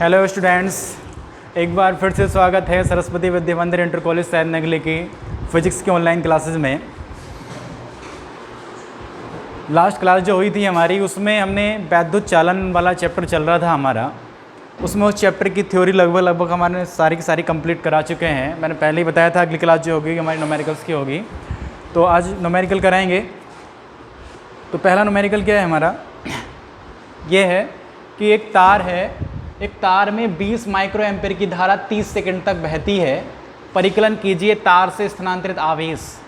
Hello students, एक बार फिर से स्वागत है सरस्वती विद्या मंदिर इंटर कॉलेज सैद नगली की फिजिक्स की ऑनलाइन क्लासेस में। लास्ट क्लास जो हुई थी हमारी, उसमें हमने वैद्युत चालन वाला चैप्टर चल रहा था हमारा। उसमें उस चैप्टर की थ्योरी लगभग हमारे सारी की सारी कंप्लीट करा चुके हैं। मैंने पहले ही बताया था अगली क्लास जो होगी हमारी न्यूमेरिकल्स की होगी, तो आज न्यूमेरिकल कराएंगे। तो पहला न्यूमेरिकल क्या है हमारा, ये है कि एक तार है, एक तार में 20 माइक्रो एम्पेयर की धारा 30 सेकंड तक बहती है। परिकलन कीजिए तार से स्थानांतरित आवेश।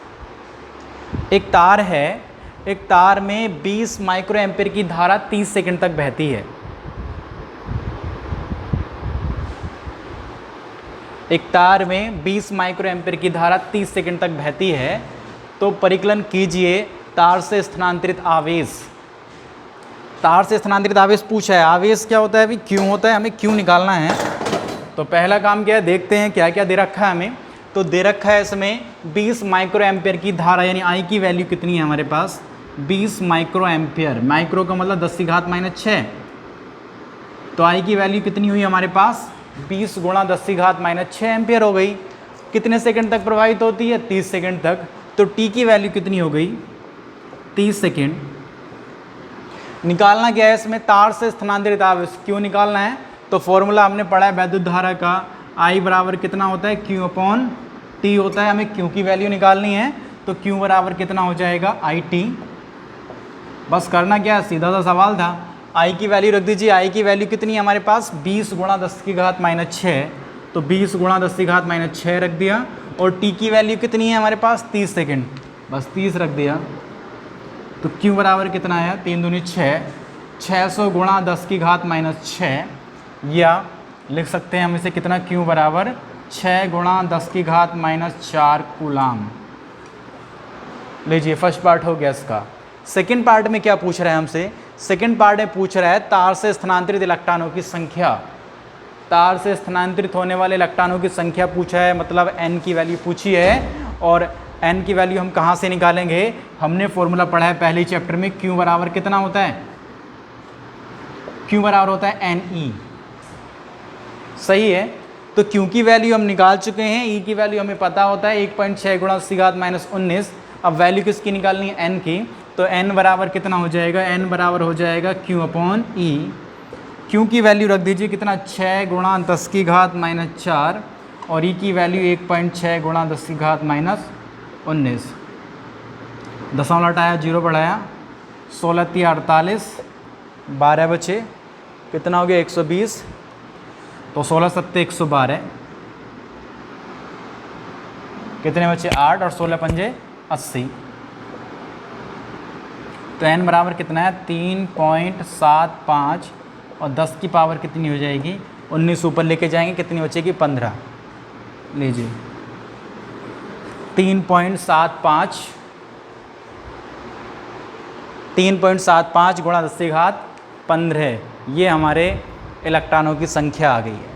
एक तार है, एक तार में 20 माइक्रो एम्पेयर की धारा 30 सेकंड तक बहती है। एक तार में 20 माइक्रो एम्पेयर की धारा 30 सेकंड तक बहती है, तो परिकलन कीजिए तार से स्थानांतरित आवेश। तार से स्थानांतरित आवेश पूछा है। आवेश क्या होता है अभी, क्यों होता है, हमें क्यों निकालना है। तो पहला काम क्या है, देखते हैं क्या क्या दे रखा है हमें। तो दे रखा है इसमें 20 माइक्रो एम्पेयर की धारा, यानी आई की वैल्यू कितनी है हमारे पास, 20 माइक्रो एम्पेयर। माइक्रो का मतलब 10⁻⁻⁶। तो आई की वैल्यू कितनी हुई हमारे पास, 20 × 10⁻⁻⁶ एम्पेयर हो गई। कितने सेकंड तक प्रवाहित होती है, 30 सेकंड तक। तो टी की वैल्यू कितनी हो गई, 30 सेकंड। निकालना क्या है इसमें, तार से स्थानांतरित आवेश। क्यों निकालना है, तो फॉर्मूला हमने पढ़ा है वैद्युत धारा का, I बराबर कितना होता है, Q/T होता है। हमें Q की वैल्यू निकालनी है, तो Q बराबर कितना हो जाएगा, IT। बस करना क्या है, सीधा सा सवाल था। I की वैल्यू रख दीजिए। I की वैल्यू कितनी है हमारे पास, 20 × 10⁻⁻⁶। तो 20 × 10⁻⁻⁶ रख दिया। और T की वैल्यू कितनी है हमारे पास, 30 सेकेंड। बस 30 रख दिया। तो Q बराबर कितना आया, 3 दूनी 6, 600 × 10⁻⁻⁶। या लिख सकते हैं हम इसे कितना, Q बराबर 6 × 10⁻⁴ कूलाम। लीजिए, फर्स्ट पार्ट हो गया इसका। सेकंड पार्ट में क्या पूछ रहा है हमसे, सेकंड पार्ट में पूछ रहा है तार से स्थानांतरित इलेक्ट्रॉनों की संख्या। तार से स्थानांतरित होने वाले इलेक्ट्रॉनों की संख्या पूछा है, मतलब n की वैल्यू पूछी है। और n की वैल्यू हम कहाँ से निकालेंगे, हमने फॉर्मूला पढ़ा है पहले चैप्टर में। Q बराबर कितना होता है, Q बराबर होता है NE। सही है। तो Q की वैल्यू हम निकाल चुके हैं, E की वैल्यू हमें पता होता है 1.6 × 10⁻⁻⁹। अब वैल्यू किसकी निकालनी है, n की। तो n बराबर कितना हो जाएगा, n बराबर हो जाएगा Q/E। Q की वैल्यू रख दीजिए कितना, 6 × 10⁻⁴। और E की वैल्यू 1.6 × 10⁻⁻⁹। दशमलव हटाया, 0 बढ़ाया, 16 × 48, 12 बचे, कितना हो गया, 120। तो 16 × 7 = 112, कितने बचे, 8, और 16 × 5 = 80। तो n बराबर कितना है, 3.75, और 10 की पावर कितनी हो जाएगी, 19 ऊपर लेके जाएंगे, कितनी बचेगी, 15। लीजिए 3.75 × 10⁻15, ये हमारे इलेक्ट्रॉनों की संख्या आ गई है।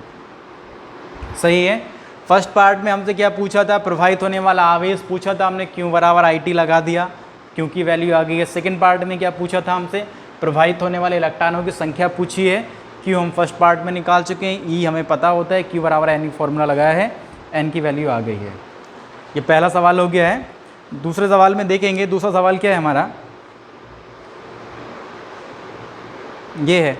सही है। फर्स्ट पार्ट में हमसे क्या पूछा था, प्रवाहित होने वाला आवेश पूछा था हमने, Q बराबर IT लगा दिया, Q की वैल्यू आ गई है। सेकंड पार्ट में क्या पूछा था हमसे, प्रवाहित होने वाले इलेक्ट्रॉनों की संख्या पूछी है। Q हम फर्स्ट पार्ट में निकाल चुके हैं, E हमें पता होता है, Q बराबर N फॉर्मूला लगाया है, N की वैल्यू आ गई है। ये पहला सवाल हो गया है। दूसरे सवाल में देखेंगे, दूसरा सवाल क्या है हमारा, ये है,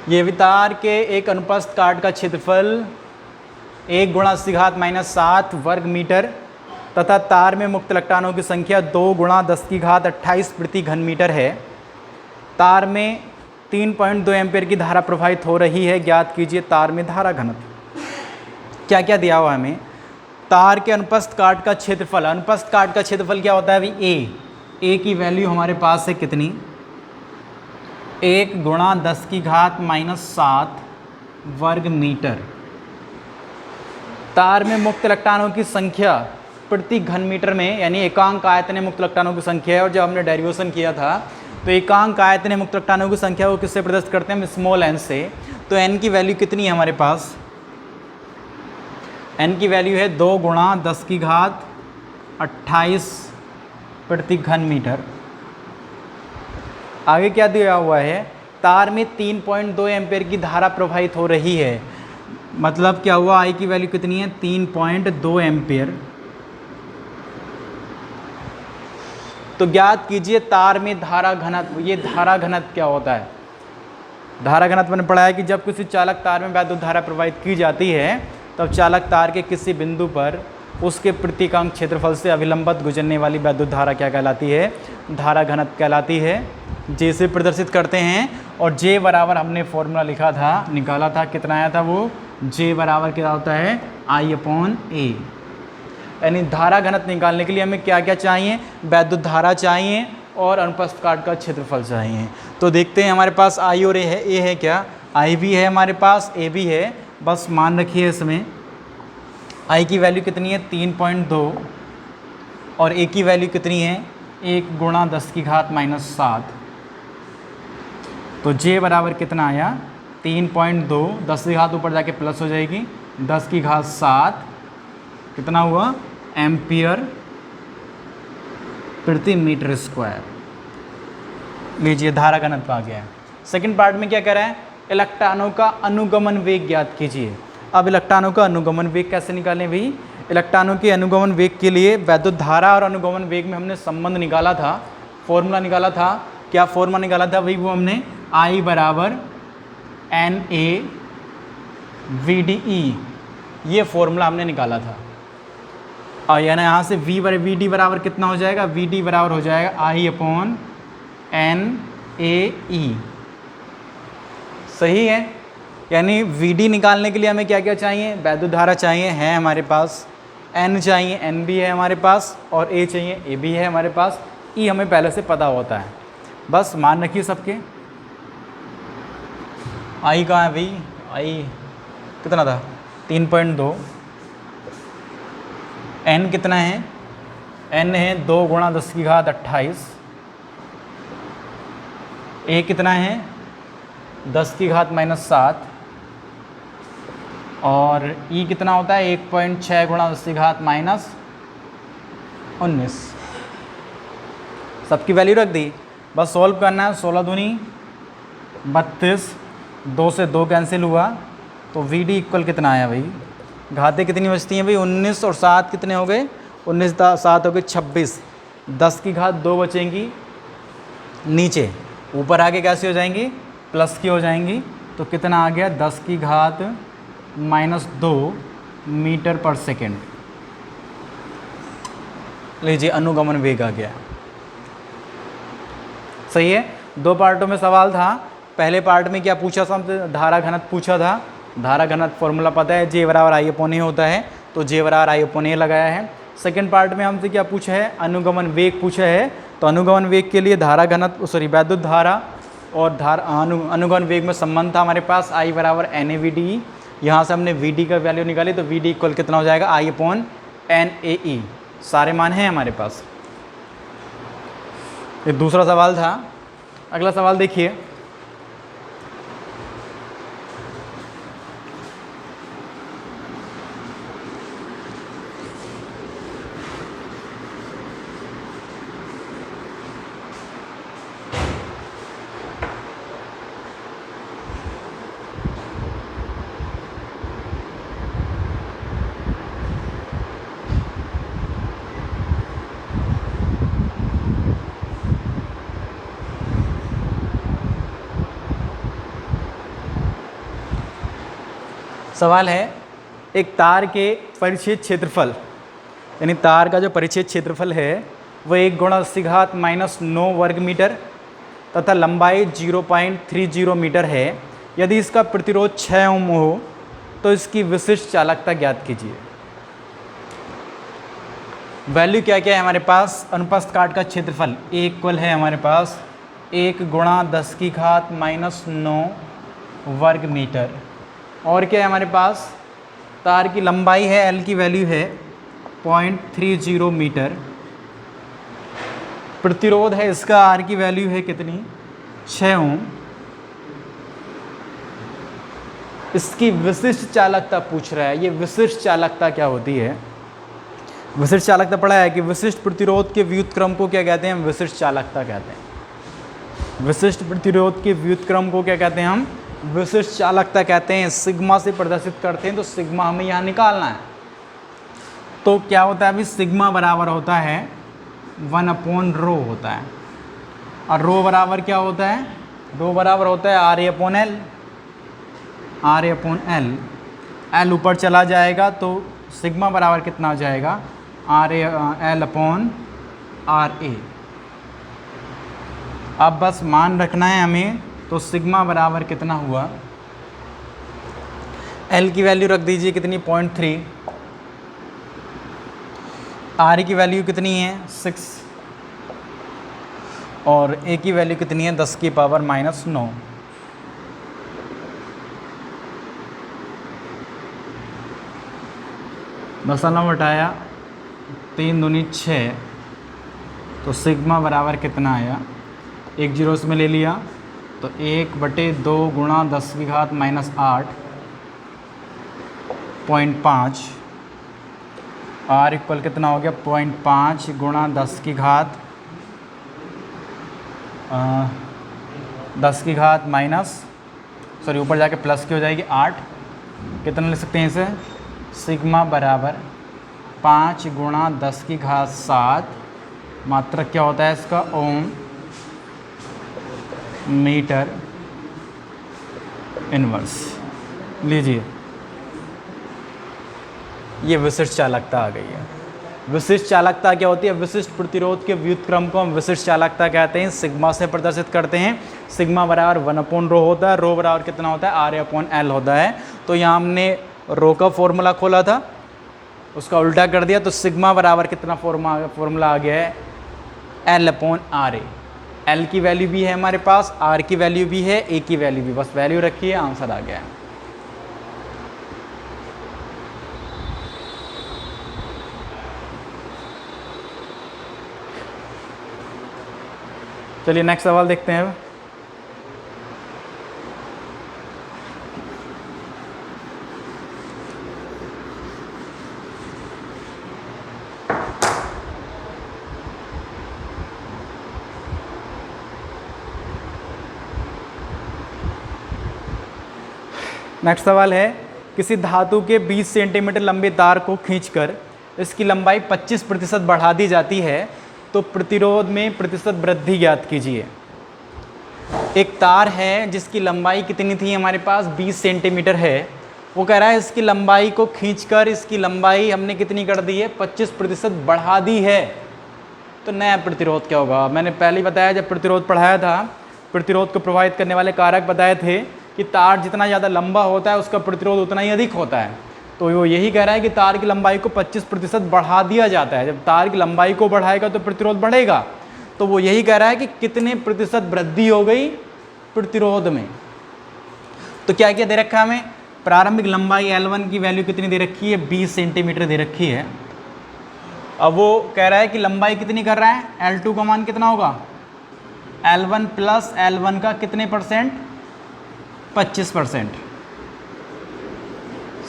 ये वितार के एक अनुप्रस्थ काट का क्षेत्रफल 1 × 10⁻⁷ वर्ग मीटर तथा तार में मुक्त इलेक्ट्रॉनों की संख्या 2 × 10⁻28 प्रति घन मीटर है। तार में 3.2 एम्पीयर की धारा प्रवाहित हो रही है। ज्ञात कीजिए तार में धारा घनत्व। क्या क्या दिया हुआ हमें, तार के अनुप्रस्थ काट का क्षेत्रफल। अनुप्रस्थ काट का क्षेत्रफल क्या होता है अभी, A की वैल्यू हमारे पास है कितनी, 1 × 10⁻⁷ वर्ग मीटर। तार में मुक्त इलेक्ट्रॉनों की संख्या प्रति घन मीटर में, यानी एकांक आयतन मुक्त इलेक्ट्रॉनों की संख्या है। और जब हमने डेरिवेशन किया था, तो एकांक आयतन मुक्त इलेक्ट्रॉनों की संख्या को किससे प्रदर्शित करते हैं हम, स्मॉल n से। तो n की वैल्यू कितनी है हमारे पास, n की वैल्यू है 2 गुणा 10 की घात 28 प्रति घन मीटर। आगे क्या दिया हुआ है, तार में 3.2 एम्पेयर की धारा प्रवाहित हो रही है। मतलब क्या हुआ, I की वैल्यू कितनी है, 3.2 एम्पेयर। तो ज्ञात कीजिए तार में धारा घनत्व। ये धारा घनत्व क्या होता है, धारा घनत्व मैंने पढ़ा है कि जब किसी चालक तार में वैद्युत धारा प्रवाहित की जाती है तब चालक तार के किसी बिंदु पर उसके प्रतीकांक क्षेत्रफल से अभिलंबित गुजरने वाली वैद्युत धारा क्या कहलाती है, धारा घनत्व कहलाती है। जे से प्रदर्शित करते हैं और जे बराबर हमने फॉर्मूला लिखा था, निकाला था, कितना आया था वो, जे बराबर क्या होता है, I/A। यानी धारा घनत्व निकालने के लिए हमें क्या क्या चाहिए, वैद्युत धारा चाहिए और अनुप्रस्थ काट का क्षेत्रफल चाहिए। तो देखते हैं हमारे पास I और A है। A है क्या, I भी है हमारे पास, A भी है। बस मान रखिए इसमें I की वैल्यू कितनी है 3.2 और A की वैल्यू कितनी है 1 गुणा 10 की घात -7। तो J बराबर कितना आया 3.2, 10 की घात ऊपर जाके प्लस हो जाएगी, 10 की घात 7 कितना हुआ एम्पियर प्रति मीटर स्क्वायर। लीजिए धारा घनत्व आ गया है। सेकंड पार्ट में क्या कह रहा है, इलेक्ट्रॉनों का अनुगमन वेग ज्ञात कीजिए। अब इलेक्ट्रॉनों का अनुगमन वेग कैसे निकालें भाई, इलेक्ट्रॉनों के अनुगमन वेग के लिए वैद्युत धारा और अनुगमन वेग में हमने संबंध निकाला था, फॉर्मूला निकाला था। क्या फॉर्मूला निकाला था भाई, वो हमने I बराबर NA VDE, ये फॉर्मूला हमने निकाला था। और यानी यहाँ से VD बराबर कितना हो जाएगा, VD बराबर हो जाएगा I/NAE। सही है, यानी VD निकालने के लिए हमें क्या क्या चाहिए, वैद्युत धारा चाहिए, है हमारे पास, N चाहिए, N भी है हमारे पास, और A चाहिए, A भी है हमारे पास, E हमें पहले से पता होता है। बस मान रखिए सबके। I कहाँ है भाई, I कितना था 3.2, N कितना है, N है 2 गुणा 10 की घात 28, A कितना है 10 की घात -7, और E कितना होता है 1.6 गुणा 10 की घात -19। सबकी वैल्यू रख दी, बस सॉल्व करना है। 16 दूनी 32, 2 से 2 कैंसिल हुआ, तो VD इक्वल कितना आया भाई, घातें कितनी बचती हैं भाई 19 और 7 कितने हो गए, 19 7 हो गए 26, 10 की घात 2 बचेंगी नीचे, ऊपर आके कैसे हो जाएंगी, प्लस की हो जाएंगी। तो कितना आ गया 10 की घात -2 मीटर पर सेकेंड। लीजिए अनुगमन वेग आ गया। सही है, 2 पार्टों में सवाल था। पहले पार्ट में क्या पूछा था हमसे, धारा घनत्व पूछा था। धारा घनत्व फॉर्मूला पता है, J बराबर I/A होता है, तो J बराबर I/A लगाया है। सेकंड पार्ट में हमसे क्या पूछा है, अनुगमन वेग पूछा है। तो अनुगमन वेग के लिए धारा घनत्व वैद्युत धारा और अनुगमन वेग में संबंध था हमारे पास, I बराबर NAVDE। यहाँ से हमने VD का वैल्यू निकाली, तो VD इक्वल कितना हो जाएगा I/NAE। सारे मान हैं हमारे पास। ये दूसरा सवाल था। अगला सवाल देखिए, सवाल है एक तार के परिच्छेद क्षेत्रफल, यानी तार का जो परिच्छेद क्षेत्रफल है वो 1 गुणा 10 की घात -9 वर्ग मीटर तथा लंबाई 0.30 मीटर है। यदि इसका प्रतिरोध 6 ओम हो तो इसकी विशिष्ट चालकता ज्ञात कीजिए। वैल्यू क्या क्या है हमारे पास, अनुप्रस्थ काट का क्षेत्रफल A इक्वल है हमारे पास 1 गुणा 10 की घात -9 वर्ग मीटर। और क्या है हमारे पास, तार की लंबाई है, L की वैल्यू है 0.30 मीटर। प्रतिरोध है इसका, R की वैल्यू है कितनी 6 ओम। इसकी विशिष्ट चालकता पूछ रहा है। ये विशिष्ट चालकता क्या होती है? विशिष्ट चालकता पढ़ा है कि विशिष्ट प्रतिरोध के व्युत्क्रम को क्या कहते हैं? हम विशिष्ट चालकता कहते हैं। विशिष्ट प्रतिरोध के व्युत्क्रम को क्या कहते हैं? हम विशिष्ट चालकता कहते हैं। सिग्मा से प्रदर्शित करते हैं, तो सिग्मा हमें यहाँ निकालना है। तो क्या होता है अभी? सिग्मा बराबर होता है 1/ρ होता है। और रो बराबर क्या होता है? रो बराबर होता है RA/L। RA/L, L ऊपर चला जाएगा तो सिग्मा बराबर कितना हो जाएगा? RA/LRA। अब बस मान रखना है हमें, तो सिग्मा बराबर कितना हुआ? L की वैल्यू रख दीजिए कितनी? 0.3। R की वैल्यू कितनी है? 6। और A की वैल्यू कितनी है? 10⁻⁻9। दशमलव हटाया 3 दूनी 6, तो सिग्मा बराबर कितना आया? 1 जीरो इसमें ले लिया तो 1/2 गुणा 10⁻⁸.5। R इक्वल कितना हो गया? 0.5 गुणा 10⁻, सॉरी ऊपर जाके प्लस की हो जाएगी 8। कितना लिख सकते हैं इसे? सिग्मा बराबर 5 गुणा 10⁻7, मात्रक क्या होता है इसका? ओम मीटर इनवर्स। लीजिए, ये विशिष्ट चालकता आ गई है। विशिष्ट चालकता क्या होती है? विशिष्ट प्रतिरोध के व्युत्क्रम को हम विशिष्ट चालकता कहते हैं। सिग्मा से प्रदर्शित करते हैं। सिग्मा बराबर 1/ρ होता है। रो बराबर कितना होता है? RA/L होता है। तो यहाँ हमने रो का फॉर्मूला खोला था, उसका उल्टा कर दिया, तो सिग्मा बराबर कितना फॉर्मूला आ गया है? L/RA। L की वैल्यू भी है हमारे पास, R की वैल्यू भी है, A की वैल्यू भी, बस वैल्यू रखिए, आंसर आ गया है। चलिए नेक्स्ट सवाल देखते हैं। नेक्स्ट सवाल है, किसी धातु के 20 सेंटीमीटर लंबे तार को खींचकर इसकी लंबाई 25% बढ़ा दी जाती है, तो प्रतिरोध में प्रतिशत वृद्धि ज्ञात कीजिए। एक तार है जिसकी लंबाई कितनी थी हमारे पास? 20 सेंटीमीटर है। वो कह रहा है इसकी लंबाई को खींचकर इसकी लंबाई हमने कितनी कर दी है? 25% बढ़ा दी है। तो नया प्रतिरोध क्या होगा? मैंने पहले ही बताया, जब प्रतिरोध पढ़ाया था, प्रतिरोध को प्रभावित करने वाले कारक बताए थे कि तार जितना ज़्यादा लंबा होता है उसका प्रतिरोध उतना ही अधिक होता है। तो वो यही कह रहा है कि तार की लंबाई को 25% बढ़ा दिया जाता है। जब तार की लंबाई को बढ़ाएगा तो प्रतिरोध बढ़ेगा। तो वो यही कह रहा है कि कितने प्रतिशत वृद्धि हो गई प्रतिरोध में। तो क्या क्या दे रखा है हमें? प्रारंभिक लंबाई L1 की वैल्यू कितनी दे रखी है? 20 सेंटीमीटर दे रखी है। अब वो कह रहा है कि लंबाई कितनी कर रहा है? L2 का मान कितना होगा? L1 प्लस L1 का कितने परसेंट? 25%।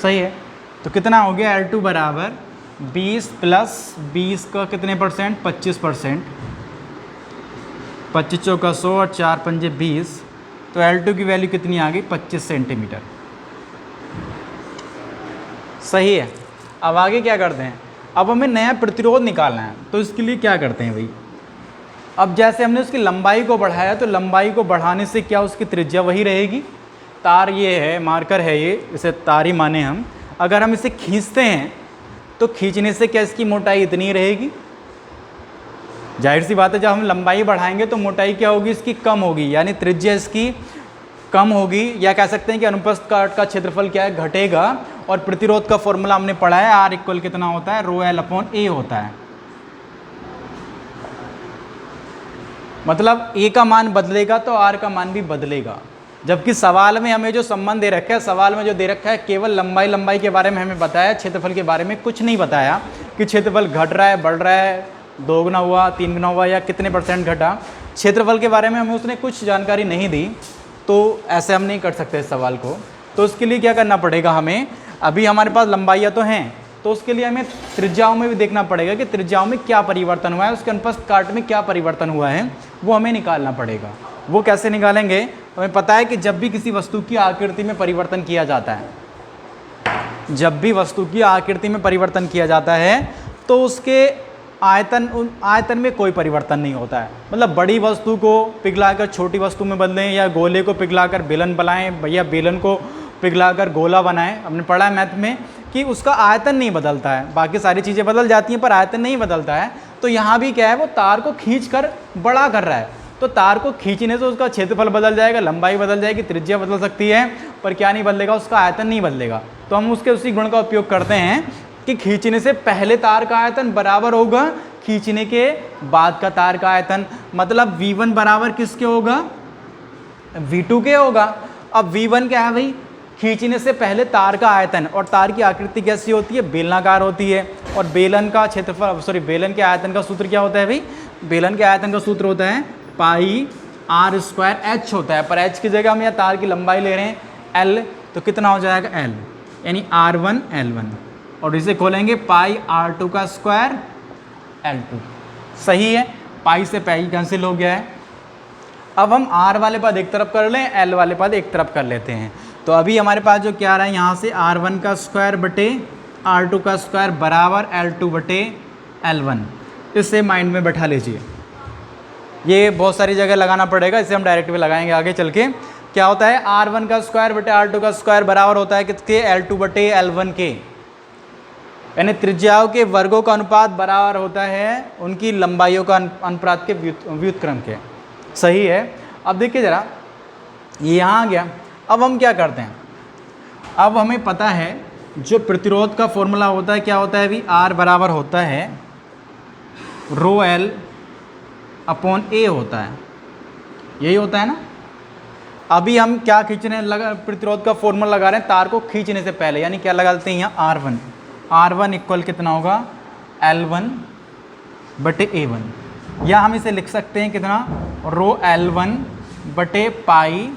सही है। तो कितना हो गया? L2 बराबर 20 प्लस 20 का कितने परसेंट? 25%। 25 चौका 100 और 4 पंजे 20। तो L2 की वैल्यू कितनी आ गई? 25 सेंटीमीटर। सही है। अब आगे क्या करते हैं? अब हमें नया प्रतिरोध निकालना है। तो इसके लिए क्या करते हैं भाई? अब जैसे हमने उसकी लंबाई को बढ़ाया, तो लंबाई को बढ़ाने से क्या उसकी त्रिज्या वही रहेगी? तार ये है, मार्कर है ये, इसे तार ही माने हम। अगर हम इसे खींचते हैं तो खींचने से क्या इसकी मोटाई इतनी रहेगी? जाहिर सी बात है, जब हम लंबाई बढ़ाएंगे तो मोटाई क्या होगी? इसकी कम होगी, यानी त्रिज्या इसकी कम होगी, या कह सकते हैं कि अनुप्रस्थ काट का क्षेत्रफल क्या है? घटेगा। और प्रतिरोध का फॉर्मूला हमने पढ़ा है, R इक्वल कितना होता है? ρL/A होता है। मतलब A का मान बदलेगा तो R का मान भी बदलेगा। जबकि सवाल में हमें जो संबंध दे रखा है, सवाल में जो दे रखा है केवल लंबाई के बारे में हमें बताया, क्षेत्रफल के बारे में कुछ नहीं बताया कि क्षेत्रफल घट रहा है, बढ़ रहा है, 2 गुना हुआ, 3 गुना हुआ, या कितने परसेंट घटा। क्षेत्रफल के बारे में हमें उसने कुछ जानकारी नहीं दी। तो ऐसे हम नहीं कर सकते इस सवाल को। तो उसके लिए क्या करना पड़ेगा हमें, अभी हमारे पास लंबाइयाँ तो हैं, तो उसके लिए हमें त्रिज्याओं में भी देखना पड़ेगा कि त्रिज्याओं में क्या परिवर्तन हुआ है, उसके अनुप्रस्थ काट में क्या परिवर्तन हुआ है, वो हमें निकालना पड़ेगा। वो कैसे निकालेंगे, हमें पता है कि जब भी किसी वस्तु की आकृति में परिवर्तन किया जाता है, जब भी वस्तु की आकृति में परिवर्तन किया जाता है तो उसके आयतन में कोई परिवर्तन नहीं होता है। मतलब बड़ी वस्तु को पिघलाकर छोटी वस्तु में बदलें, या गोले को पिघलाकर बेलन बनाएं, या बेलन को पिघलाकर गोला बनाएं, हमने पढ़ा है मैथ में कि उसका आयतन नहीं बदलता है, बाकी सारी चीज़ें बदल जाती हैं पर आयतन नहीं बदलता है। तो यहाँ भी क्या है, वो तार को खींचकर बड़ा कर रहा है, तो तार को खींचने से उसका क्षेत्रफल बदल जाएगा, लंबाई बदल जाएगी, त्रिज्या बदल सकती है, पर क्या नहीं बदलेगा, उसका आयतन नहीं बदलेगा। तो हम उसके उसी गुण का उपयोग करते हैं कि खींचने से पहले तार का आयतन बराबर होगा खींचने के बाद का तार का आयतन। मतलब V1 बराबर किसके होगा, V2 के होगा। अब V1 क्या है भाई, खींचने से पहले तार का आयतन, और तार की आकृति कैसी होती है, बेलनाकार होती है, और बेलन का क्षेत्रफल बेलन के आयतन का सूत्र क्या होता है भाई, बेलन के आयतन का सूत्र होता है पाई r स्क्वायर h होता है, पर h की जगह हम यहाँ तार की लंबाई ले रहे हैं l, तो कितना हो जाएगा l, यानी r1 l1, और इसे खोलेंगे पाई r2 का स्क्वायर l2। सही है, पाई से पाई कैंसिल हो गया है। अब हम r वाले पद एक तरफ कर लें, l वाले पद एक तरफ कर लेते हैं। तो अभी हमारे पास जो क्या आ रहा है, यहाँ से r1 का स्क्वायर बटे r2 का स्क्वायर बराबर l2 बटे l1, इसे माइंड में बैठा लीजिए। ये बहुत सारी जगह लगाना पड़ेगा, इसे हम डायरेक्ट भी लगाएंगे आगे चल के। क्या होता है, r1 का स्क्वायर बटे r2 का स्क्वायर बराबर होता है किसके, l2 बटे l1 के, यानी त्रिज्याओं के वर्गों का अनुपात बराबर होता है उनकी लंबाइयों का अनुपात के व्युत्क्रम के। सही है। अब देखिए ज़रा, ये यहाँ आ गया। अब हम क्या करते हैं, अब हमें पता है जो प्रतिरोध का फॉर्मूला होता है क्या होता है अभी, R बराबर होता है रो L अपॉन A होता है, यही होता है ना। अभी हम क्या खींचने लगा, प्रतिरोध का फॉर्मूला लगा रहे हैं तार को खींचने से पहले, यानी क्या लगा देते हैं यहाँ R1 इक्वल कितना होगा, L1 बटे A1, या हम इसे लिख सकते हैं कितना, रो L1 बटे पाई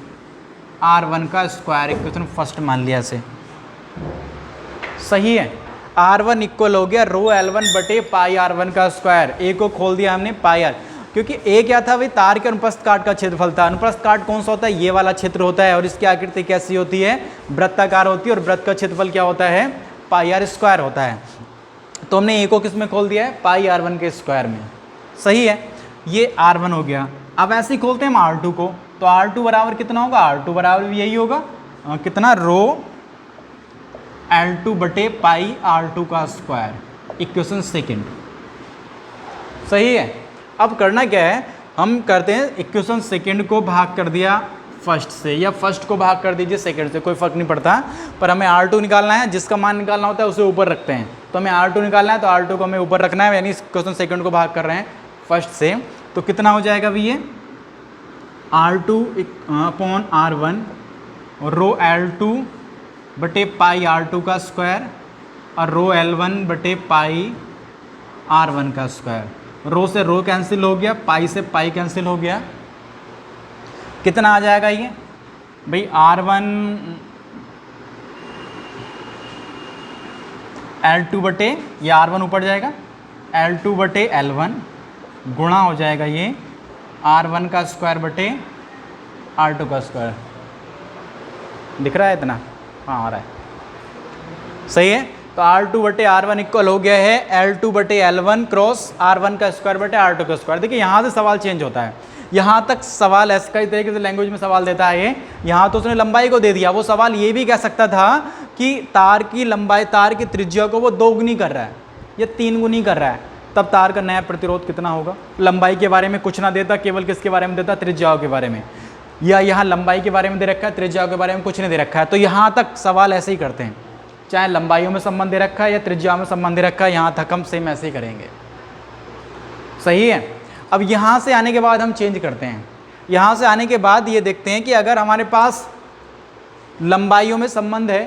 R1 का स्क्वायर, इक्वेशन फर्स्ट मान लिया इसे। सही है, R1 इक्वल हो गया रो L1 बटे पाई R1 का स्क्वायर, A को खोल दिया हमने पाई R, क्योंकि A क्या था भाई, तार के अनुप्रस्थ काट का क्षेत्रफल था। अनुप्रस्थ काट कौन सा होता है, ये वाला क्षेत्र होता है, और इसकी आकृति कैसी होती है, वृत्ताकार होती है, और वृत्त का क्षेत्रफल क्या होता है, पाई R स्क्वायर होता है। तो हमने A को किस में खोल दिया है, पाई R1 के स्क्वायर में। सही है, ये R1 हो गया। अब ऐसे ही खोलते हैं हम R2 को, तो R2 बराबर कितना होगा, R2 बराबर भी यही होगा कितना, रो L2 बटे पाई R2 का स्क्वायर, इक्वेशन सेकेंड। सही है। अब करना क्या है, हम करते हैं इक्वेशन सेकेंड को भाग कर दिया फर्स्ट से, या फर्स्ट को भाग कर दीजिए सेकेंड से, कोई फर्क नहीं पड़ता, पर हमें R2 निकालना है, जिसका मान निकालना होता है उसे ऊपर रखते हैं। तो हमें R2 निकालना है, तो R2 को हमें ऊपर रखना है, यानी इक्वेशन सेकेंड को भाग कर रहे हैं फर्स्ट से। तो कितना हो जाएगा अभी ये, R2 अपॉन R1 रो L2 बटे पाई R2 का स्क्वायर, और रो L1 बटे पाई R1 का स्क्वायर। रो से रो कैंसिल हो गया, पाई से पाई कैंसिल हो गया। कितना आ जाएगा ये भाई, R1 L2 बटे, ये R1 ऊपर जाएगा, L2 बटे L1 गुणा हो जाएगा ये R1 का स्क्वायर बटे R2 का स्क्वायर। दिख रहा है इतना, हाँ आ रहा है। सही है। तो R2 बटे R1 इक्वल हो गया है L2 बटे L1 क्रॉस R1 का स्क्वायर बटे R2 का स्क्वायर। देखिए यहाँ से सवाल चेंज होता है, यहाँ तक सवाल ऐसा कई तरीके से लैंग्वेज में सवाल देता है ये। यहाँ तो उसने लंबाई को दे दिया, वो सवाल ये भी कह सकता था कि तार की लंबाई, तार की त्रिज्या को वो 2 गुनी कर रहा है या 3 गुनी कर रहा है, तब तार का नया प्रतिरोध कितना होगा। लंबाई के बारे में कुछ ना देता, केवल किसके बारे में देता, त्रिज्याओं के बारे में, या यहाँ लंबाई के बारे में दे रखा है, त्रिज्याओं के बारे में कुछ नहीं दे रखा है। तो यहाँ तक सवाल ऐसे ही करते हैं, चाहे लंबाइयों में संबंध दे रखा है या त्रिज्याओं में संबंध दे रखा है, यहाँ तक हम सेम ऐसे ही करेंगे। सही है। अब यहाँ से आने के बाद हम चेंज करते हैं। यहाँ से आने के बाद ये देखते हैं कि अगर हमारे पास लंबाइयों में संबंध है,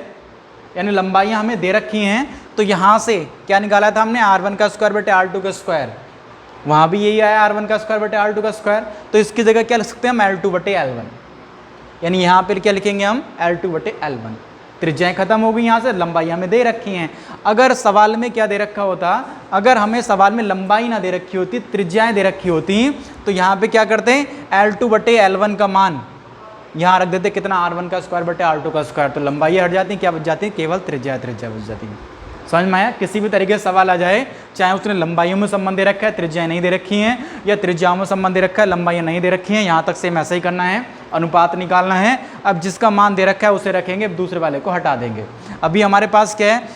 यानी लंबाइयाँ हमें दे रखी हैं, तो यहाँ से क्या निकाला था हमने, R1 का स्क्वायर बटे R2 का स्क्वायर, वहाँ भी यही आया R1 का स्क्वायर बटे R2 का स्क्वायर। तो इसकी जगह क्या लिख सकते हैं हम, L2 बटे L1। यानी यहाँ पर क्या लिखेंगे हम L2/L1। त्रिज्याएं खत्म हो गई यहाँ से, लंबाई हमें दे रखी हैं। अगर सवाल में क्या दे रखा होता, अगर हमें सवाल में लंबाई ना दे रखी होती, त्रिज्याएं दे रखी होती, तो यहाँ पे क्या करते हैं L2/L1 का मान यहाँ रख देते, कितना R1² R2 स्क्वायर, तो लंबाई हट जाती, क्या बच जाती है, केवल त्रिज्या बच जाती है। समझ में आया? किसी भी तरीके से सवाल आ जाए, चाहे उसने लंबाइयों में संबंध दे रखा है, त्रिज्याएं नहीं दे रखी हैं, या त्रिज्याओं में संबंध दे रखा है, लंबाइयां नहीं दे रखी हैं, यहाँ तक सेम ऐसा ही करना है, अनुपात निकालना है। अब जिसका मान दे रखा है उसे रखेंगे, दूसरे वाले को हटा देंगे। अभी हमारे पास क्या है,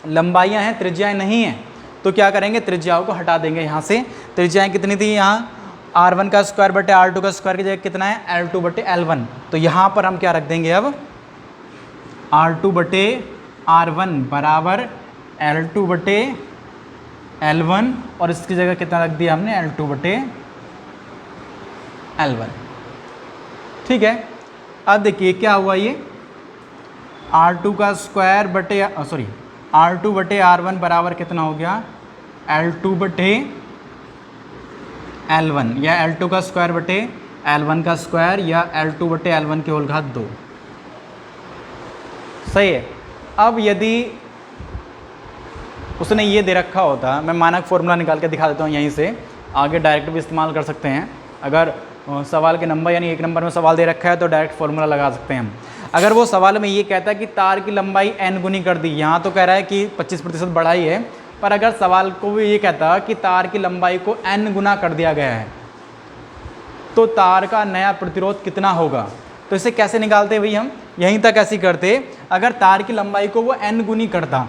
लंबाइयाँ हैं, त्रिज्याएँ नहीं हैं, तो क्या करेंगे, त्रिज्याओं को हटा देंगे यहाँ से। त्रिज्याएँ कितनी थी यहाँ, R1² R2 की जगह कितना है L2/L1, तो यहाँ पर हम क्या रख देंगे अब R2/R1 बराबर L2/L1, और इसकी जगह कितना रख दिया हमने L2/L1। ठीक है, अब देखिए क्या हुआ, ये R2/R1 बराबर कितना हो गया L2/L1, या L2²/L1² या L2/L1 की होल घात 2। सही है। अब यदि उसने ये दे रखा होता, मैं मानक फॉर्मूला निकाल के दिखा देता हूँ, यहीं से आगे डायरेक्ट भी इस्तेमाल कर सकते हैं। अगर सवाल के नंबर यानी 1 नंबर में सवाल दे रखा है तो डायरेक्ट फॉर्मूला लगा सकते हैं हम। अगर वो सवाल में ये कहता है कि तार की लंबाई n गुनी कर दी, यहाँ तो कह रहा है कि 25% बढ़ाई है, पर अगर सवाल को भी ये कहता कि तार की लंबाई को n गुना कर दिया गया है, तो तार का नया प्रतिरोध कितना होगा, तो इसे कैसे निकालते भाई हम, यहीं तक ऐसे करते। अगर तार की लंबाई को वो n गुनी करता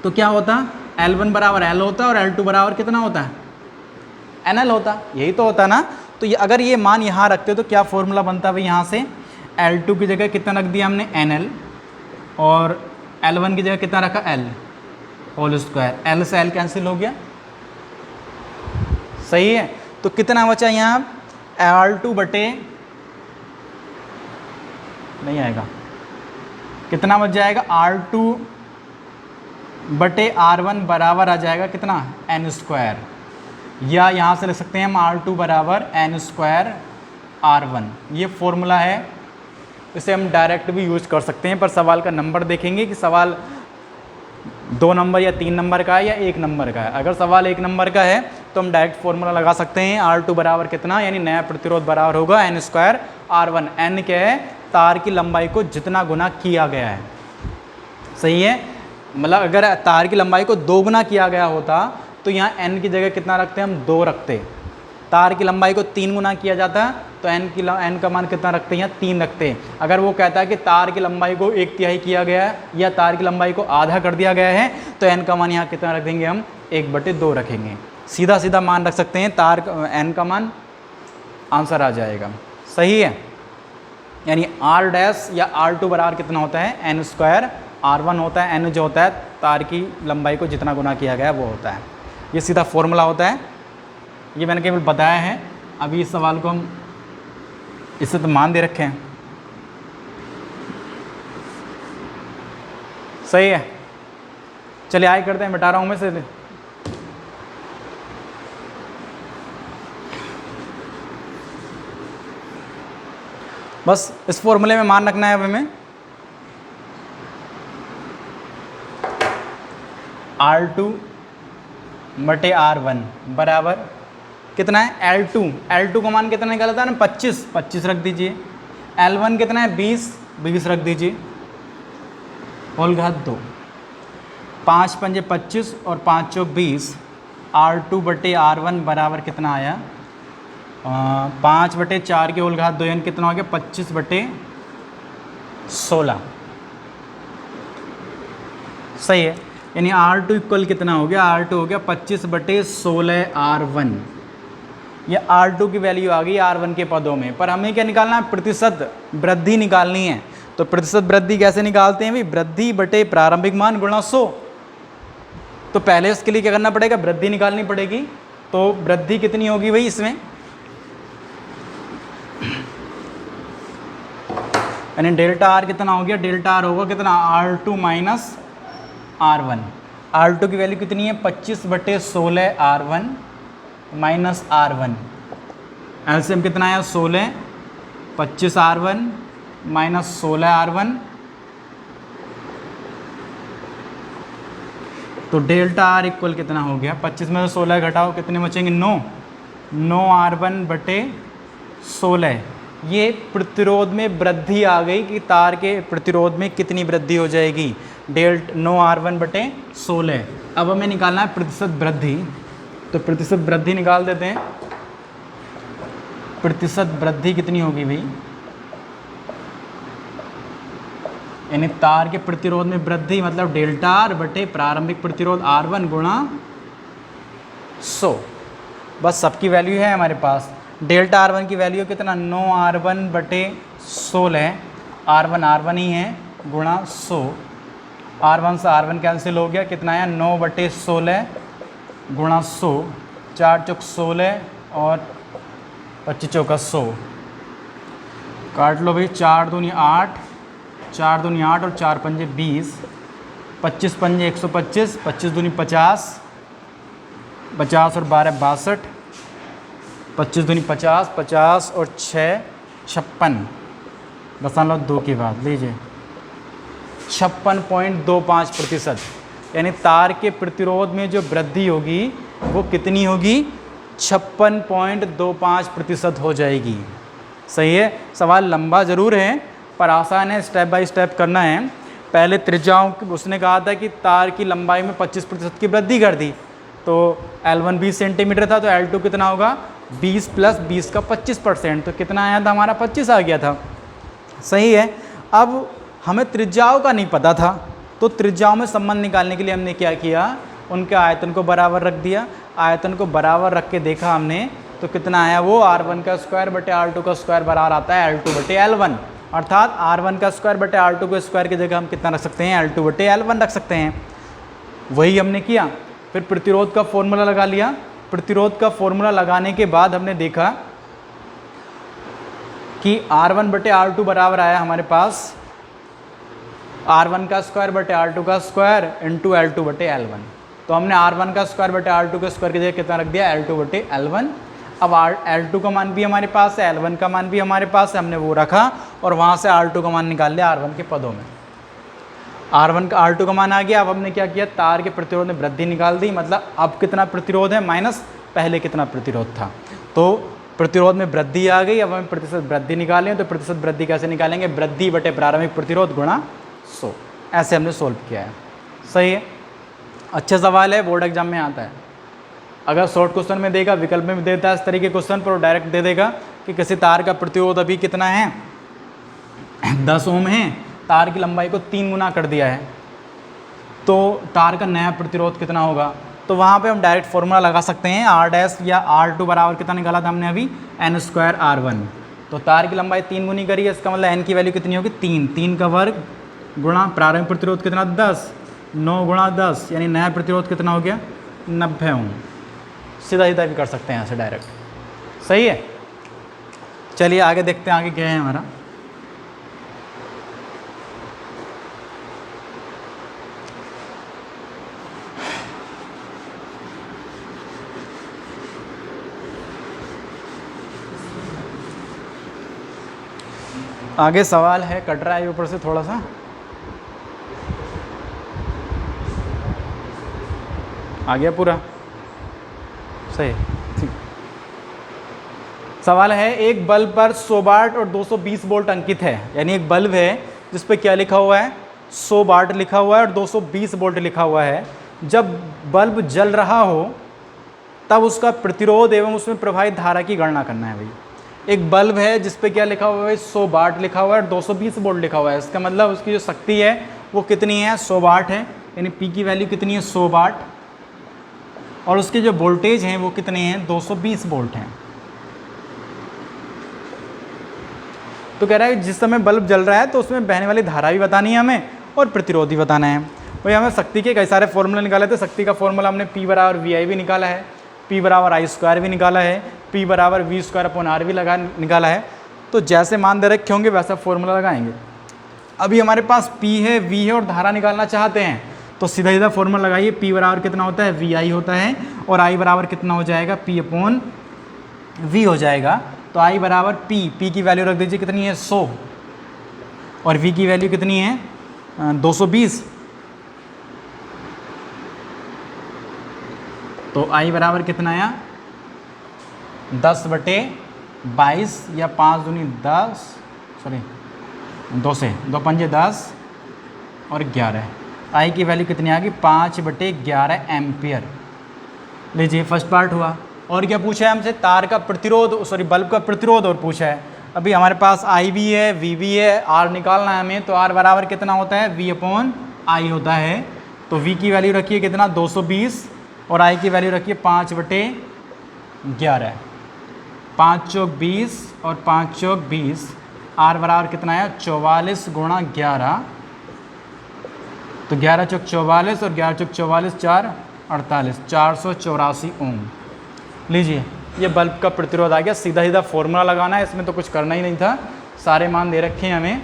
तो क्या होता, L1 बराबर L होता, और L2 बराबर कितना होता है NL होता, यही तो होता ना। तो ये अगर ये मान यहाँ रखते तो क्या फॉर्मूला बनता भाई, यहाँ से L2 की जगह कितना रख दिया हमने NL, और L1 की जगह कितना रखा L होल स्क्वायर, L से L कैंसिल हो गया। सही है, तो कितना बचा यहाँ R2/ नहीं आएगा, कितना बच जाएगा R2/R1 बराबर आ जाएगा कितना n², या यहाँ से लिख सकते हैं हम R2 बराबर n² R1। ये फॉर्मूला है, इसे हम डायरेक्ट भी यूज कर सकते हैं, पर सवाल का नंबर देखेंगे कि सवाल 2 नंबर या 3 नंबर का है या 1 नंबर का है। अगर सवाल 1 नंबर का है तो हम डायरेक्ट फॉर्मूला लगा सकते हैं, R2 बराबर कितना, यानी नया प्रतिरोध बराबर होगा n² R1। n क्या है, तार की लंबाई को जितना गुना किया गया है। सही है, मतलब अगर तार की लंबाई को 2 गुना किया गया होता तो यहाँ n की जगह कितना रखते हैं हम, 2 रखते। तार की लंबाई को 3 गुना किया जाता तो n का मान कितना रखते हैं, यहाँ 3 रखते। अगर वो कहता है कि तार की लंबाई को 1/3 किया गया है या तार की लंबाई को आधा कर दिया गया है, तो n का मान यहाँ कितना रख देंगे हम, 1/2 रखेंगे। सीधा सीधा मान रख सकते हैं, तार n का मान आंसर आ जाएगा। सही है, यानी R' या R2 बराबर कितना होता है n² R1 होता है। n जो होता है तार की लंबाई को जितना गुना किया गया वो होता है, ये सीधा फॉर्मूला होता है। ये मैंने केवल बताया है, अभी इस सवाल को हम इससे तो मान दे रखे हैं। सही है, चलिए आगे करते हैं, मिटा रहा हूँ मैं से। बस इस फॉर्मूले में मान रखना है अब हमें, R2/R1 बराबर कितना है L2 का मान कितना निकाला था ना, 25 रख दीजिए। L1 कितना है 20 रख दीजिए, होल घात 2। 5 पंजे 25 और 5 चौक 20। R2/R1 बराबर कितना आया, 5/4 की होल घात 2, यानी कितना हो गया 25/16। सही है, यानी R2 इक्वल कितना हो गया, R2 हो गया 25/16 R1। ये R2 की वैल्यू आ गई R1 के पदों में, पर हमें क्या निकालना है, प्रतिशत वृद्धि निकालनी है। तो प्रतिशत वृद्धि कैसे निकालते हैं भाई, वृद्धि बटे प्रारंभिक मान गुणा 100। तो पहले इसके लिए क्या करना पड़ेगा, वृद्धि निकालनी पड़ेगी। तो वृद्धि कितनी होगी भाई इसमें, यानी डेल्टा R कितना हो गया, डेल्टा R होगा कितना R2 माइनस R1। R2 की वैल्यू कितनी है 25/16 R1 माइनस R1। एलसीएम कितना आया 16 25R1 माइनस 16R1, तो डेल्टा आर इक्वल कितना हो गया, 25 में से 16 घटाओ कितने बचेंगे, 9R1 बटे 16। ये प्रतिरोध में वृद्धि आ गई कि तार के प्रतिरोध में कितनी वृद्धि हो जाएगी, 9R1 बटे 16। अब हमें निकालना है प्रतिशत वृद्धि, तो प्रतिशत वृद्धि निकाल देते हैं। प्रतिशत वृद्धि कितनी होगी भाई, यानी तार के प्रतिरोध में वृद्धि मतलब डेल्टा आर बटे प्रारंभिक प्रतिरोध R1 गुणा 100। बस सबकी वैल्यू है हमारे पास। डेल्टा R1 की वैल्यू कितना, 9R1 बटे 16, R1 ही है, गुणा 100। R1 से R1 कैंसिल हो गया, कितना आया, 9 बटे 16 गुणा 100, 4 चौक 16 और 25 चौका 100। काट लो भाई, 4 दूनी 8, 4 दूनी 8 और 4 पंजे 20, 25 पंजे 125, 25 दूनी 50, 50 और 12 62, 25 दूनी 50, 50 और 6 56.2 के बाद लीजिए 56.25%। यानी तार के प्रतिरोध में जो वृद्धि होगी वो कितनी होगी, 56.25% हो जाएगी। सही है। सवाल लंबा ज़रूर है पर आसान है, स्टेप बाय स्टेप करना है। पहले त्रिज्याओं उसने कहा था कि तार की लंबाई में 25% की वृद्धि कर दी, तो L1 20 सेंटीमीटर था, तो L2 कितना होगा, 20 प्लस 20 का 25%, तो कितना आया था हमारा, 25 आ गया था। सही है। अब हमें त्रिज्याओं का नहीं पता था, तो त्रिज्याओं में संबंध निकालने के लिए हमने क्या किया, उनके आयतन को बराबर रख दिया। आयतन को बराबर रख के देखा हमने, तो कितना आया, वो R1 का स्क्वायर बटे R2 का स्क्वायर बराबर आता है L2 बटे L1, अर्थात R1 का स्क्वायर बटे R2 के स्क्वायर की जगह हम कितना रख सकते हैं, L2 बटे L1 रख सकते हैं। वही हमने किया। फिर प्रतिरोध का फॉर्मूला लगा लिया। प्रतिरोध का फॉर्मूला लगाने के बाद हमने देखा कि R1 बटे R2 बराबर आया हमारे पास R1 का स्क्वायर बटे R2 का स्क्वायर इंटू L2 बटे L1। तो हमने R1 का स्क्वायर बटे R2 के स्क्वायर की जगह कितना रख दिया, L2 बटे L1। अब L2 का मान भी हमारे पास है, L1 का मान भी हमारे पास है, हमने वो रखा और वहाँ से R2 का मान निकाल लिया R1 के पदों में। R2 का मान आ गया। अब हमने क्या किया, तार के प्रतिरोध में वृद्धि निकाल दी, मतलब अब कितना प्रतिरोध है माइनस पहले कितना प्रतिरोध था, तो प्रतिरोध में वृद्धि आ गई। अब हमें प्रतिशत वृद्धि निकालें, तो प्रतिशत वृद्धि कैसे निकालेंगे, वृद्धि बटे प्रारंभिक प्रतिरोध गुणा 100। ऐसे हमने सोल्व किया है। सही है। अच्छा सवाल है, बोर्ड एग्जाम में आता है। अगर शॉर्ट क्वेश्चन में देगा, विकल्प में देता है इस तरीके क्वेश्चन पर, डायरेक्ट दे देगा कि किसी तार का प्रतिरोध अभी कितना है, 10 ओम है, तार की लंबाई को 3 गुना कर दिया है, तो तार का नया प्रतिरोध कितना होगा। तो वहाँ पे हम डायरेक्ट फॉर्मूला लगा सकते हैं, R डैश या R2 बराबर कितना निकाला था हमने अभी, n स्क्वायर R1। तो तार की लंबाई 3 गुनी करी है, इसका मतलब n की वैल्यू कितनी होगी, 3 का वर्ग गुणा प्रारंभिक प्रतिरोध कितना, 10, 9 गुणा 10, यानी नया प्रतिरोध कितना हो गया, 90 ओम। सीधा सीधा भी कर सकते हैं यहाँ से डायरेक्ट। सही है। चलिए आगे देखते हैं, आगे क्या है हमारा। आगे सवाल है, कट रहा है ऊपर से थोड़ा सा, आ गया पूरा। सही, ठीक। सवाल है, एक बल्ब पर 100 वाट और 220 वोल्ट अंकित है, यानी एक बल्ब है जिस पे क्या लिखा हुआ है, 100 वाट लिखा हुआ है और 220 वोल्ट लिखा हुआ है। जब बल्ब जल रहा हो तब उसका प्रतिरोध एवं उसमें प्रवाहित धारा की गणना करना है। भाई एक बल्ब है जिस पे क्या लिखा हुआ है, 100 वाट लिखा हुआ है और 220 वोल्ट लिखा हुआ है। इसका मतलब उसकी जो शक्ति है वो कितनी है, 100 वाट है, यानी P की वैल्यू कितनी है, 100 वाट, और उसके जो वोल्टेज हैं वो कितने हैं, 220 वोल्ट हैं। तो कह रहा है जिस समय बल्ब जल रहा है तो उसमें बहने वाली धारा भी बतानी है हमें और प्रतिरोध भी बताना है। भाई हमें शक्ति के कई सारे फॉर्मूले निकाले थे। शक्ति का फॉर्मूला हमने P बराबर VI भी निकाला है, P बराबर I स्क्वायर भी निकाला है, P बराबर V स्क्वायर अपॉन R भी निकाला है। तो जैसे मान दे रखे होंगे वैसा फॉर्मूला लगाएंगे। अभी हमारे पास P है, V है और धारा निकालना चाहते हैं, तो सीधा सीधा फॉर्मूला लगाइए। P बराबर कितना होता है, VI होता है, और I बराबर कितना हो जाएगा, P अपॉन V हो जाएगा। तो आई बराबर पी की वैल्यू रख दीजिए कितनी है 100 और वी की वैल्यू कितनी है 220। तो आई बराबर कितना आया 10/22 या 5 दूनी 10 सॉरी 2 से 2 पंजे 10 और 11। आई की वैल्यू कितनी आ गई 5/11 एम्पियर। लीजिए फर्स्ट पार्ट हुआ। और क्या पूछा है हमसे तार का प्रतिरोध सॉरी बल्ब का प्रतिरोध और पूछा है। अभी हमारे पास आई भी है वी भी है, आर निकालना है हमें। तो आर बराबर कितना होता है V/I होता है। तो वी की वैल्यू रखिए कितना 220 और आई की वैल्यू रखिए 5/11। 5 चौक 20 और 5 चौक 20। आर बराबर कितना है 44 गुणा 11। तो 11 चौक 44 और 11 चौक 44 4 48 484 ओम। लीजिए ये बल्ब का प्रतिरोध आ गया। सीधा सीधा फॉर्मूला लगाना है, इसमें तो कुछ करना ही नहीं था। सारे मान दे रखे हैं हमें।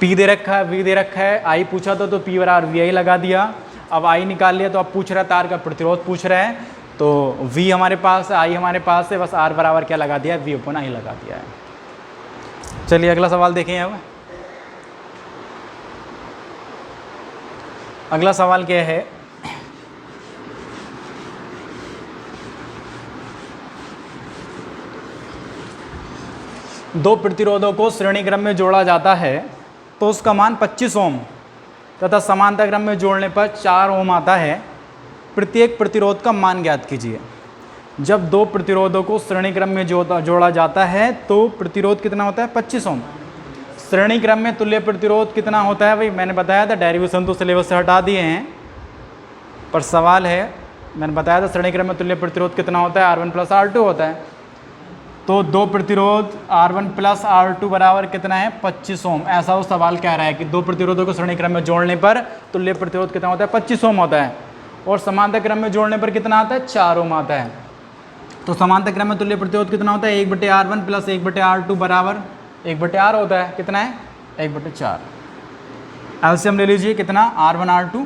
पी दे रखा है वी दे रखा है। आई पूछा था तो पी बराबर VI लगा दिया। अब आई निकाल लिया तो अब पूछ रहा है तार का प्रतिरोध पूछ रहा है। तो वी हमारे पास है आई हमारे पास है, बस आर बराबर क्या लगा दिया है V/I लगा दिया है। चलिए अगला सवाल देखें। अब अगला सवाल क्या है, दो प्रतिरोधों को श्रेणी क्रम में जोड़ा जाता है तो उसका मान 25 ओम तथा समांतर क्रम में जोड़ने पर 4 ओम आता है। प्रत्येक प्रतिरोध का मान ज्ञात कीजिए। जब दो प्रतिरोधों को श्रेणी क्रम में जोड़ा जाता है तो प्रतिरोध कितना होता है 25 ओम। श्रेणी क्रम में तुल्य प्रतिरोध कितना होता है भाई, मैंने बताया था, डेरिवेशन तो सिलेबस से हटा दिए हैं पर सवाल है। मैंने बताया था श्रेणी क्रम में तुल्य प्रतिरोध कितना होता है R1 + R2 होता है। तो दो प्रतिरोध R1 + R2 बराबर कितना है 25 ओम। ऐसा वो सवाल कह रहा है कि दो प्रतिरोधों को श्रेणी क्रम में जोड़ने पर तुल्य प्रतिरोध कितना होता है 25 ओम होता है और समांतर क्रम में जोड़ने पर कितना आता है 4 ओम आता है। तो समांतर क्रम में तुल्य प्रतिरोध कितना होता है 1/R1 + 1/R2 बराबर 1/R होता है। कितना है 1/4। एलसीएम ले लीजिए कितना R1 R2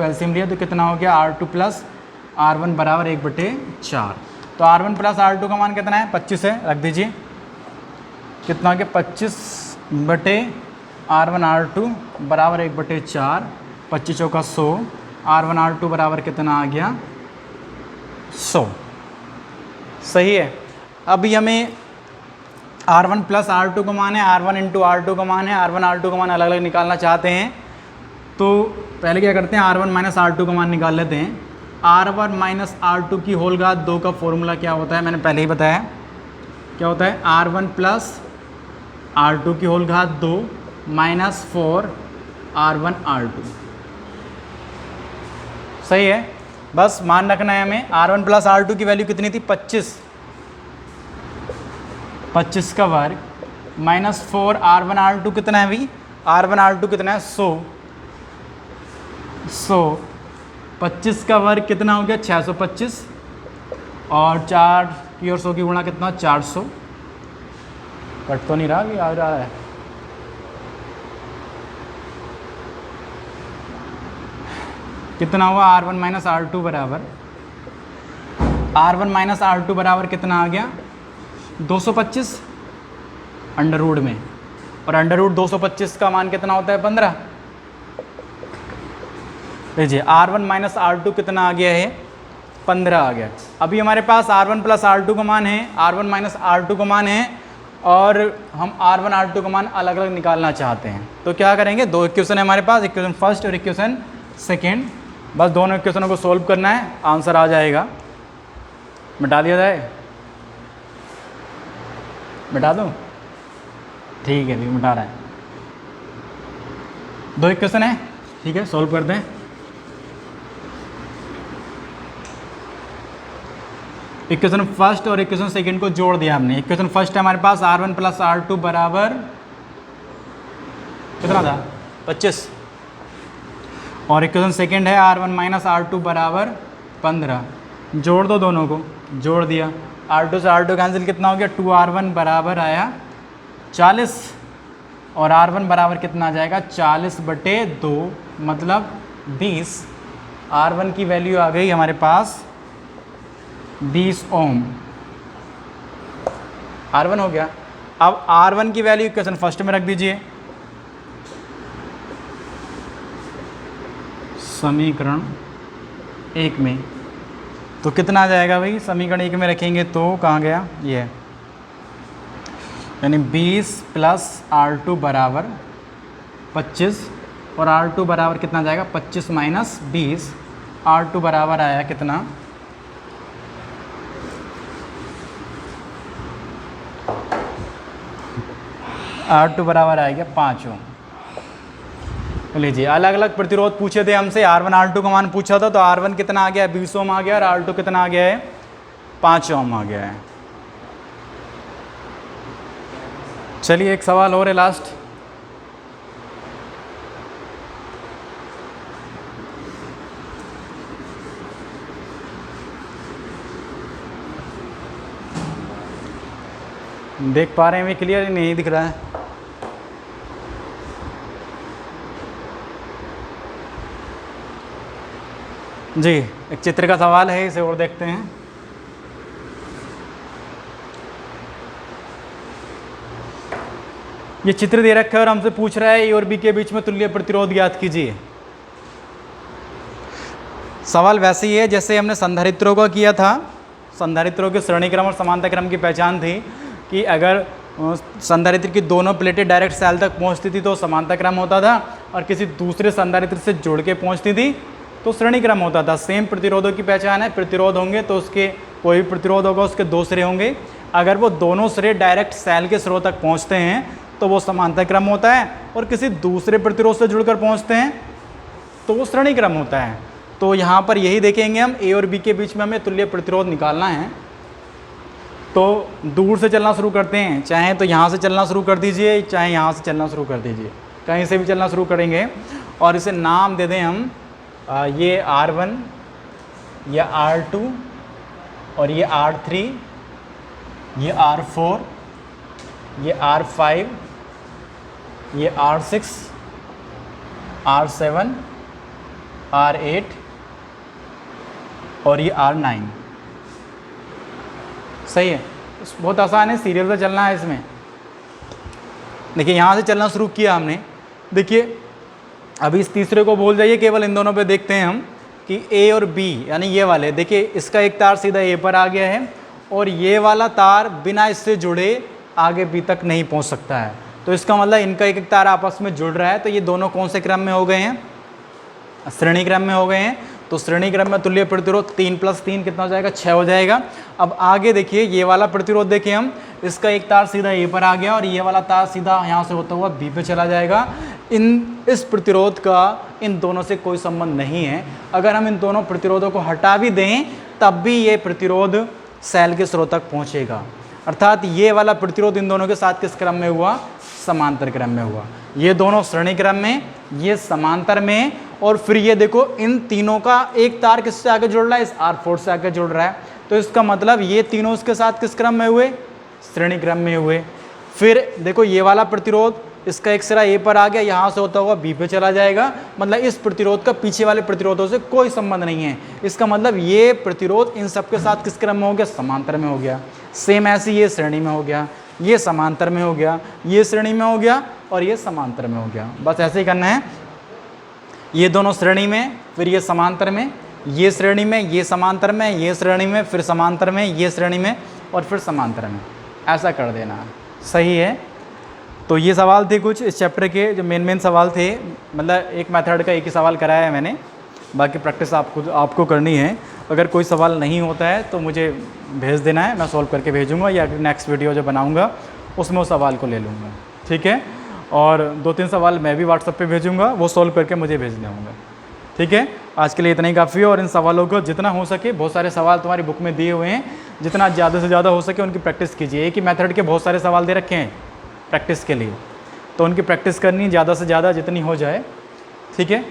एलसीएम लिया तो कितना हो गया R2 + R1 बराबर 1/4। तो R1 + R2 का मान कितना है 25 है, रख दीजिए। कितना हो गया 25/R1 R2 बराबर 1/4। 25 चौका 100। R1 R2 बराबर कितना आ गया 100। सही है। अभी हमें R1 + R2 का मान है, R1 × R2 का मान है, R1 R2 का मान अलग अलग निकालना चाहते हैं तो पहले क्या करते हैं R1 - R2 का मान निकाल लेते हैं। R1 - R2 की होल घात 2 का फॉर्मूला क्या होता है, मैंने पहले ही बताया क्या होता है R1 + R2 की होल घात 2 - 4 R1 R2। सही है। बस मान रखना है हमें। R1 + R2 की वैल्यू कितनी थी 25 का वर्ग -4 R1 R2 कितना है भाई R1 R2 कितना है 100। 25 का वर्ग कितना हो गया 625 और 4 की और 100 की गुणा कितना 400। कट तो नहीं रहा कि आ रहा है। कितना हुआ R1 - R2 बराबर R1 - R2 बराबर कितना आ गया 225 अंडर रूट में। और अंडर रूट 225 का मान कितना होता है 15। लीजिए R1 - R2 कितना आ गया है 15 आ गया। अभी हमारे पास R1 + R2 का मान है, R1 - R2 का मान है और हम R1 R2 का मान अलग अलग निकालना चाहते हैं। तो क्या करेंगे, दो इक्वेशन है हमारे पास, इक्वेशन फर्स्ट और इक्वेशन सेकेंड। बस दोनों इक्वेशनों को सोल्व करना है, आंसर आ जाएगा। मिटा दिया जाए, मिटा दूँ, ठीक है, भी मिटा रहा है। दो इक्वेशन है, ठीक है, सोल्व करते हैं। इक्वेशन फर्स्ट और इक्वेशन सेकंड को जोड़ दिया हमने। इक्वेशन फर्स्ट है हमारे पास R1 + R2 बराबर कितना था 25 और इक्वेशन सेकंड है R1 - R2 बराबर 15। जोड़ दो, दोनों को जोड़ दिया। R2 से R2 कैंसिल कितना हो गया 2R1 बराबर आया 40 और R1 बराबर कितना आ जाएगा 40/2 मतलब 20। R1 की वैल्यू आ गई हमारे पास 20 ओम। R1 हो गया। अब R1 की वैल्यू इक्वेशन फर्स्ट में रख दीजिए, समीकरण 1 में। तो कितना आ जाएगा भाई, समीकरण 1 में रखेंगे तो कहाँ गया ये है, यानी 20 + R2 बराबर 25, और R2 बराबर कितना जाएगा 25 - 20, R2 बराबर आया कितना, R2 बराबर आएगा 5 ओम। लीजिए अलग अलग प्रतिरोध पूछे थे हमसे, R1 R2 का मान पूछा था, तो R1 कितना आ गया 20 ओम आ गया, और R2 कितना आ गया है 5 ओम आ गया है। चलिए एक सवाल और है लास्ट। देख पा रहे हैं वे क्लियर नहीं दिख रहा है? जी एक चित्र का सवाल है, इसे और देखते हैं। ये चित्र दे रखा है और हमसे पूछ रहा है ए और बी के बीच में तुल्य प्रतिरोध ज्ञात कीजिए। सवाल वैसे ही है जैसे हमने संधारित्रों का किया था। संधारित्रों के श्रेणी क्रम और समानता क्रम की पहचान थी कि अगर संधारित्र की दोनों प्लेटें डायरेक्ट सेल तक पहुंचती थी तो समानता क्रम होता था, और किसी दूसरे संधारित्र से जुड़ के पहुंचती थी तो श्रेणी क्रम होता था। सेम प्रतिरोधों की पहचान है, प्रतिरोध होंगे तो उसके कोई भी प्रतिरोध होगा उसके 2 सिरे होंगे, अगर वो दोनों सिरे डायरेक्ट सेल के स्रोत तक पहुंचते हैं तो वो समानता क्रम होता है, और किसी दूसरे प्रतिरोध से जुड़कर पहुंचते हैं तो वो श्रेणी क्रम होता है। तो यहाँ पर यही देखेंगे हम, ए और बी के बीच में हमें तुल्य प्रतिरोध निकालना है। तो दूर से चलना शुरू करते हैं, चाहे तो यहाँ से चलना शुरू कर दीजिए, चाहे यहाँ से चलना शुरू कर दीजिए, कहीं से भी चलना शुरू करेंगे। और इसे नाम दे दें हम, ये R1, ये R2, और ये R3, ये R4, ये R5, ये R6, R7, R8, और ये R9। सही है, बहुत आसान है, सीरियल से चलना है इसमें। देखिए यहाँ से चलना शुरू किया हमने, देखिए अभी इस तीसरे को भूल जाइए, केवल इन दोनों पे देखते हैं हम कि ए और बी, यानी ये वाले, देखिए इसका एक तार सीधा ए पर आ गया है, और ये वाला तार बिना इससे जुड़े आगे बी तक नहीं पहुंच सकता है। तो इसका मतलब इनका एक एक तार आपस में जुड़ रहा है। तो ये दोनों कौन से क्रम में हो गए हैं, श्रेणी क्रम में हो गए हैं। तो श्रेणी क्रम में तुल्य प्रतिरोध 3 + 3 कितना हो जाएगा, 6 हो जाएगा। अब आगे देखिए ये वाला प्रतिरोध देखिए हम, इसका एक तार सीधा ए पर आ गया और ये वाला तार सीधा यहाँ से होता हुआ बी पे चला जाएगा। इस प्रतिरोध का इन दोनों से कोई संबंध नहीं है। अगर हम इन दोनों प्रतिरोधों को हटा भी दें तब भी ये प्रतिरोध सेल के स्रोत तक पहुँचेगा। अर्थात ये वाला प्रतिरोध इन दोनों के साथ किस क्रम में हुआ, समांतर क्रम में हुआ। ये दोनों श्रेणी क्रम में, ये समांतर में, और फिर ये देखो इन तीनों का एक तार किससे आगे जुड़ रहा है, इस R4 से आगे जुड़ रहा है। तो इसका मतलब ये तीनों इसके साथ किस क्रम में हुए, श्रेणी क्रम में हुए। फिर देखो ये वाला प्रतिरोध, इसका एक सिरा ए पर आ गया, यहाँ से होता हुआ बी पे चला जाएगा। मतलब इस प्रतिरोध का पीछे वाले प्रतिरोधों से कोई संबंध नहीं है। इसका मतलब ये प्रतिरोध इन सब के साथ किस क्रम में हो गया, समांतर में हो गया। सेम ऐसे ये श्रेणी में हो गया, ये समांतर में हो गया, ये श्रेणी में हो गया, और ये समांतर में हो गया। बस ऐसे ही करना है। ये दोनों श्रेणी में, फिर ये समांतर में, ये श्रेणी में, ये समांतर में, ये श्रेणी में, फिर समांतर में, ये श्रेणी में, और फिर समांतर में, ऐसा कर देना। सही है। तो ये सवाल थे कुछ इस चैप्टर के जो मेन सवाल थे। मतलब एक मेथड का एक ही सवाल कराया है मैंने, बाकी प्रैक्टिस आपको करनी है। अगर कोई सवाल नहीं होता है तो मुझे भेज देना है, मैं सॉल्व करके भेजूँगा, या नेक्स्ट वीडियो जो बनाऊँगा उसमें उस सवाल को ले लूँगा। ठीक है। और 2-3 सवाल मैं भी व्हाट्सएप पे भेजूँगा, वो सॉल्व करके मुझे भेज दूँगा। ठीक है। आज के लिए इतना ही काफ़ी है। और इन सवालों को जितना हो सके, बहुत सारे सवाल तुम्हारी बुक में दिए हुए हैं, जितना ज़्यादा से ज़्यादा हो सके उनकी प्रैक्टिस कीजिए। एक ही मेथड के बहुत सारे सवाल दे रखे हैं प्रैक्टिस के लिए, तो उनकी प्रैक्टिस करनी ज़्यादा से ज़्यादा जितनी हो जाए। ठीक है।